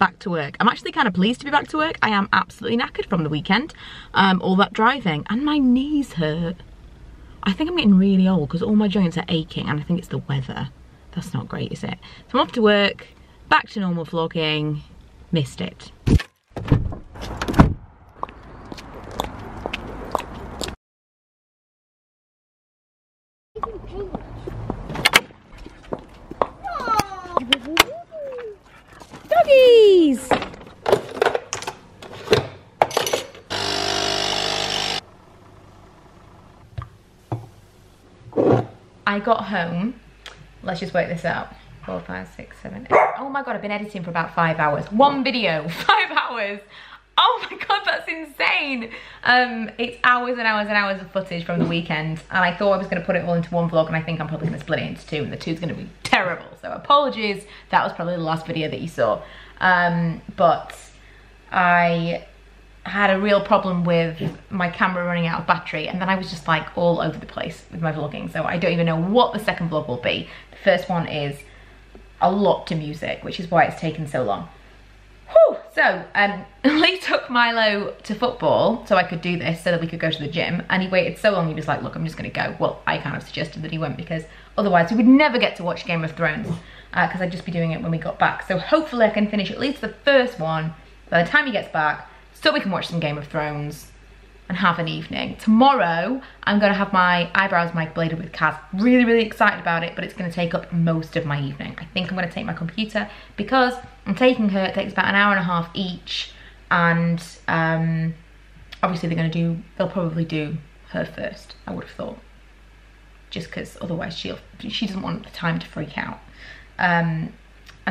back to work. I'm actually kind of pleased to be back to work. I am absolutely knackered from the weekend, all that driving, and my knees hurt. I think I'm getting really old because all my joints are aching, and I think it's the weather. That's not great, is it? So I'm off to work, back to normal vlogging. Missed it. Doggies! I got home, let's just work this out. 4, 5, 6, 7, 8. Oh my god, I've been editing for about 5 hours. One video, 5 hours. Oh my god, that's insane. It's hours and hours and hours of footage from the weekend, and I thought I was going to put it all into one vlog, and I think I'm probably going to split it into 2, and the 2's going to be terrible. So apologies, that was probably the last video that you saw. But I had a real problem with my camera running out of battery, and then I was just like all over the place with my vlogging, so I don't even know what the second vlog will be. The first one is a lot to music, which is why it's taken so long. Whew. So Lee took Milo to football so I could do this, so that we could go to the gym, and he waited so long. He was like, look, I'm just gonna go. Well, I kind of suggested that he went because otherwise we would never get to watch Game of Thrones, because I'd just be doing it when we got back. So hopefully I can finish at least the first one by the time he gets back, so we can watch some Game of Thrones and have an evening. Tomorrow, I'm gonna have my eyebrows microbladed with Kaz. Really, really excited about it, but it's gonna take up most of my evening. I think I'm gonna take my computer because I'm taking her. It takes about an hour and a half each, and obviously they'll probably do her first, I would have thought. Just because otherwise she doesn't want the time to freak out. And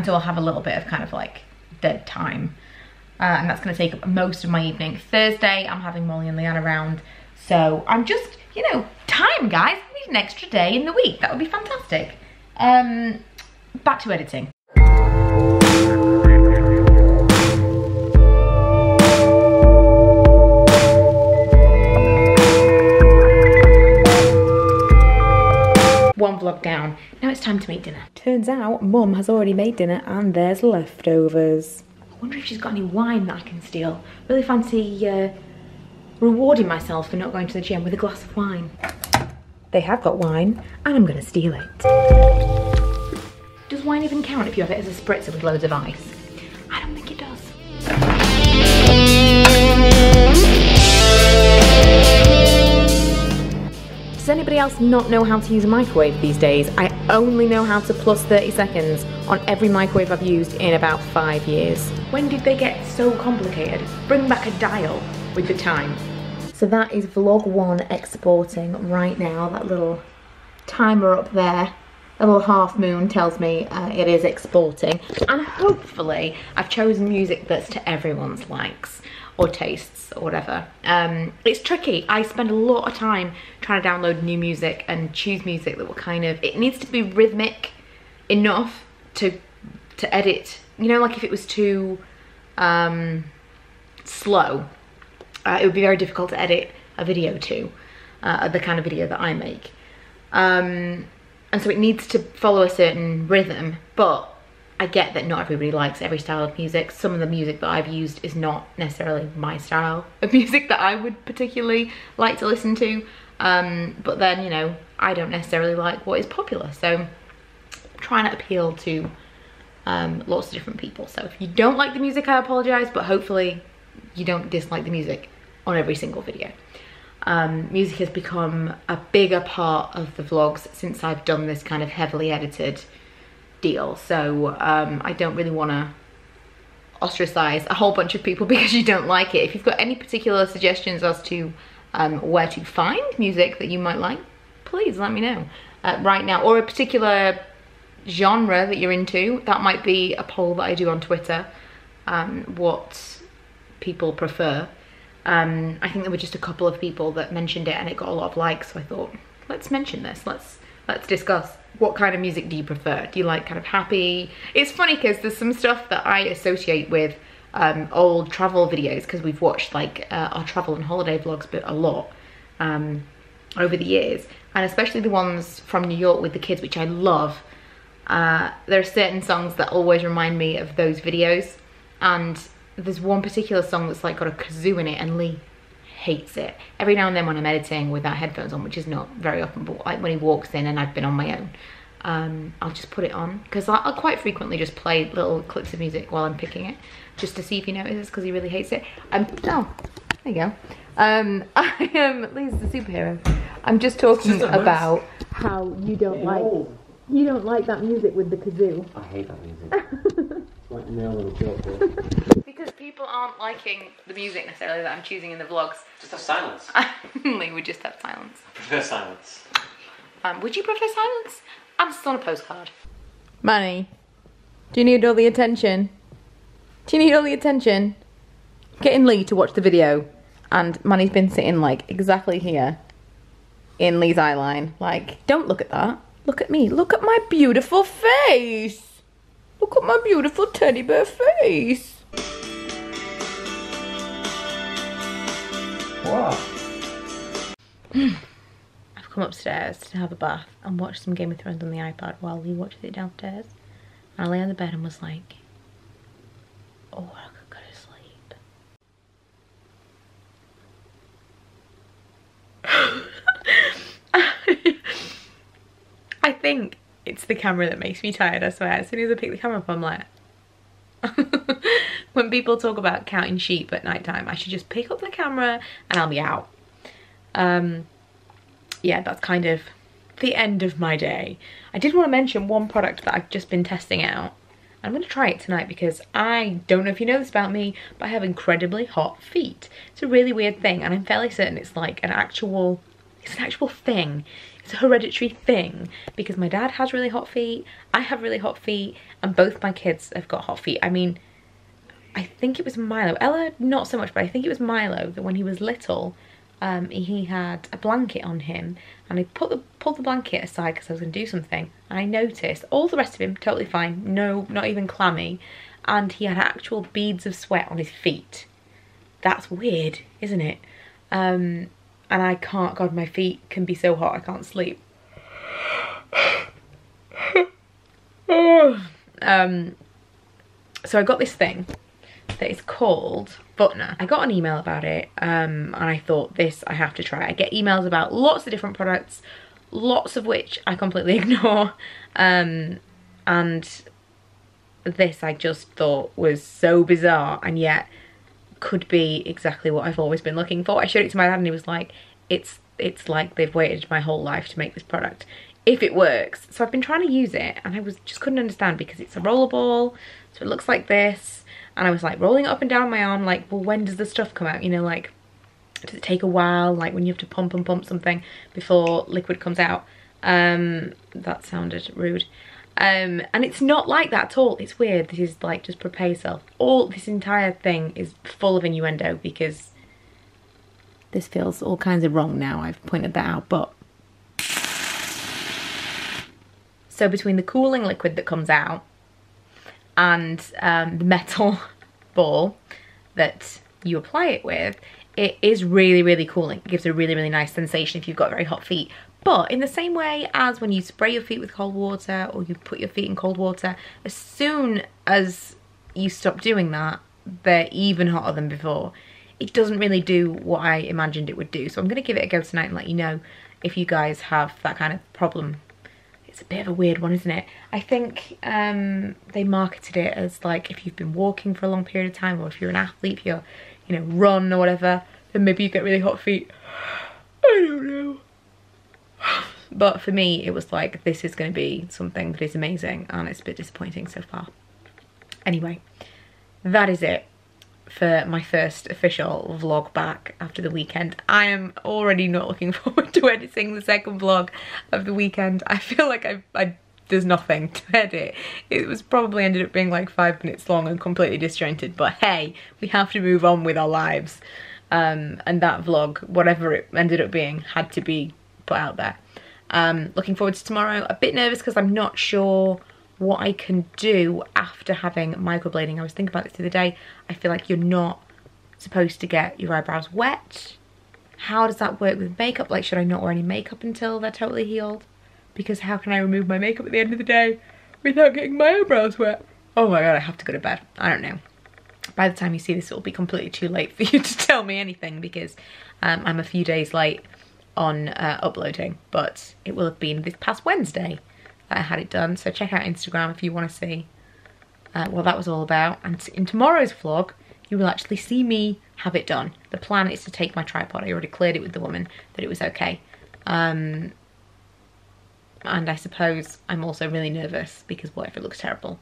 so I'll have a little bit of kind of like dead time. And that's going to take up most of my evening. Thursday, I'm having Molly and Leanne around. So I'm just, you know, time, guys. I need an extra day in the week. That would be fantastic. Back to editing. One vlog down. Now it's time to make dinner. Turns out Mum has already made dinner and there's leftovers. I wonder if she's got any wine that I can steal. Really fancy rewarding myself for not going to the gym with a glass of wine. They have got wine, and I'm gonna steal it. Does wine even count if you have it as a spritzer with loads of ice? I don't think it does. Does anybody else not know how to use a microwave these days? I only know how to plus 30 seconds on every microwave I've used in about 5 years. When did they get so complicated? Bring back a dial with the time. So that is vlog 1 exporting right now. That little timer up there, a little half moon tells me it is exporting. And hopefully I've chosen music that's to everyone's likes or tastes or whatever. It's tricky. I spend a lot of time trying to download new music and choose music that will kind of, it needs to be rhythmic enough to edit. You know, like if it was too slow, it would be very difficult to edit a video to, the kind of video that I make. And so it needs to follow a certain rhythm, but I get that not everybody likes every style of music. Some of the music that I've used is not necessarily my style of music that I would particularly like to listen to. But then, you know, I don't necessarily like what is popular. So I'm trying to appeal to lots of different people. So if you don't like the music, I apologize, but hopefully you don't dislike the music on every single video. Music has become a bigger part of the vlogs since I've done this kind of heavily edited deal. So I don't really want to ostracize a whole bunch of people because you don't like it. If you've got any particular suggestions as to where to find music that you might like, please let me know right now, or a particular genre that you're into. That might be a poll that I do on Twitter, what people prefer. I think there were just a couple of people that mentioned it and it got a lot of likes, so I thought, let's mention this, let's discuss. What kind of music do you prefer? Do you like kind of happy? It's funny because there's some stuff that I associate with old travel videos, because we've watched like our travel and holiday vlogs a lot over the years, and especially the ones from New York with the kids, which I love. There are certain songs that always remind me of those videos. and there's one particular song that's like got a kazoo in it, and Lee hates it. Every now and then when I'm editing without headphones on, which is not very often, but like when he walks in and I've been on my own, I'll just put it on, because I'll quite frequently just play little clips of music while I'm picking it, just to see if he notices, because he really hates it. Oh, there you go. I am Lee's the superhero. I'm just talking about how you don't like that music with the kazoo. I hate that music. Like nail on a joke. Because people aren't liking the music necessarily that I'm choosing in the vlogs. Just have silence. Lee would just have silence. I prefer silence. Would you prefer silence? I'm still on a postcard. Manny, do you need all the attention? Do you need all the attention? Getting Lee to watch the video, and Manny's been sitting like exactly here in Lee's eye line. Like, don't look at that. Look at me. Look at my beautiful face. Look at my beautiful teddy bear face. Wow. I've come upstairs to have a bath and watch some Game of Thrones on the iPad while Lee watches it downstairs. And I lay on the bed and was like, oh, I could go to sleep. I think it's the camera that makes me tired, I swear. As soon as I pick the camera up, I'm like... When people talk about counting sheep at night time, I should just pick up the camera and I'll be out. Yeah, that's kind of the end of my day. I did want to mention one product that I've just been testing out. I'm going to try it tonight because I don't know if you know this about me, but I have incredibly hot feet. It's a really weird thing, and I'm fairly certain it's like an actual thing. It's a hereditary thing, because my dad has really hot feet, I have really hot feet, and both my kids have got hot feet. I mean, I think it was Milo. Ella, not so much, but I think it was Milo that when he was little, he had a blanket on him, and I pulled the blanket aside because I was going to do something, and I noticed all the rest of him totally fine, no, not even clammy, and he had actual beads of sweat on his feet. That's weird, isn't it? And I can't, God, my feet can be so hot I can't sleep. So I got this thing that is called Butner. I got an email about it, and I thought, this I have to try. I get emails about lots of different products, lots of which I completely ignore, and this I just thought was so bizarre, and yet could be exactly what I've always been looking for. I showed it to my dad and he was like, it's like they've waited my whole life to make this product, if it works. So I've been trying to use it, and I just couldn't understand, because it's a rollerball, so it looks like this, and I was like rolling it up and down my arm, like, well, when does the stuff come out? You know, like, does it take a while, like when you have to pump and pump something before liquid comes out? That sounded rude. And it's not like that at all. It's weird. This is like, just prepare yourself. This entire thing is full of innuendo, because this feels all kinds of wrong now. I've pointed that out, but so between the cooling liquid that comes out and the metal ball that you apply it with, it is really, really cooling. It gives a really, really nice sensation if you've got very hot feet. But in the same way as when you spray your feet with cold water, or you put your feet in cold water, as soon as you stop doing that, they're even hotter than before. It doesn't really do what I imagined it would do. So I'm going to give it a go tonight and let you know if you guys have that kind of problem. It's a bit of a weird one, isn't it? I think they marketed it as like, if you've been walking for a long period of time, or if you're an athlete, if you're, you know, run or whatever, then maybe you get really hot feet. I don't know. But for me, it was like, this is going to be something that is amazing, and it's a bit disappointing so far. Anyway, that is it for my first official vlog back after the weekend. I am already not looking forward to editing the second vlog of the weekend. I feel like there's nothing to edit. It was probably ended up being like 5 minutes long and completely disjointed, but hey, we have to move on with our lives. And that vlog, whatever it ended up being, had to be put out there. Looking forward to tomorrow. A bit nervous because I'm not sure what I can do after having microblading. I was thinking about this the other day. I feel like you're not supposed to get your eyebrows wet. How does that work with makeup? Like, should I not wear any makeup until they're totally healed? Because how can I remove my makeup at the end of the day without getting my eyebrows wet? Oh my god, I have to go to bed. I don't know. by the time you see this, it'll be completely too late for you to tell me anything, because I'm a few days late on uploading, but it will have been this past Wednesday that I had it done. So check out Instagram if you want to see what that was all about. And in tomorrow's vlog, you will actually see me have it done. The plan is to take my tripod. I already cleared it with the woman that it was okay. And I suppose I'm also really nervous because what if it looks terrible?